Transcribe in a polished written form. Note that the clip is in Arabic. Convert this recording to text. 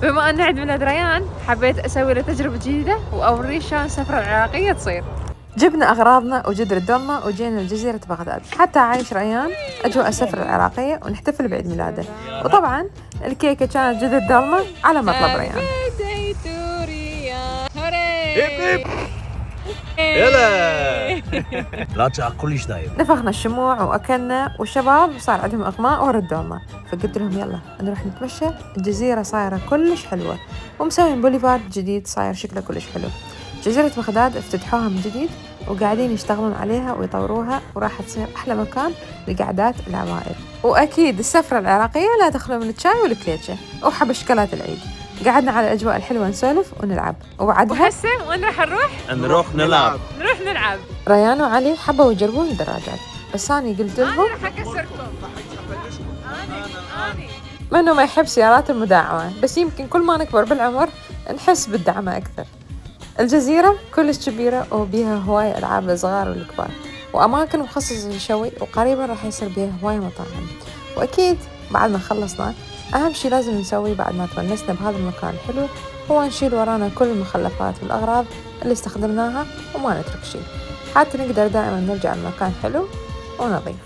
بما أن عيد ميلاد ريان حبيت أسوي له تجربة جديدة وأوريه شلون السفرة العراقية تصير. جبنا أغراضنا وجدر الدولمة وجينا لجزيرة بغداد حتى عايش ريان أجواء السفرة العراقية ونحتفل بعيد ميلاده. وطبعا الكيكة كانت جدر الدولمة على مطلب ريان. يلا لا تشعق كلش دايم. نفخنا الشموع وأكلنا والشباب صار عندهم إغماء ورا الدومة، فقلت لهم يلا نروح نتمشى. الجزيرة صايرة كلش حلوة ومسوين بوليفارد جديد صاير شكله كلش حلو. جزيرة بغداد افتتحوها من جديد وقاعدين يشتغلون عليها ويطوروها وراح تصير أحلى مكان لقعدات العوائل. وأكيد السفرة العراقية لا تخلو من الشاي والكليتشة وحبشكلات العيد. قعدنا على الأجواء الحلوة نسولف ونلعب وبعدها وحسن وين راح نروح نلعب. ريان وعلي حبوا يجربون الدراجات بس أنا قلت لهم راح أكسركم. منو ما يحب سيارات المدعمة، بس يمكن كل ما نكبر بالعمر نحس بالدعمة أكثر. الجزيرة كلش كبيرة وبيها هواية ألعاب للصغار والكبار وأماكن مخصصة للشوي، وقريبا راح يصير بيها هواية مطاعم. وأكيد بعد ما خلصنا أهم شي لازم نسويه بعد ما تونسنا بهذا المكان الحلو هو نشيل ورانا كل المخلفات والأغراض اللي استخدمناها وما نترك شي حتى نقدر دائما نرجع المكان حلو ونظيف.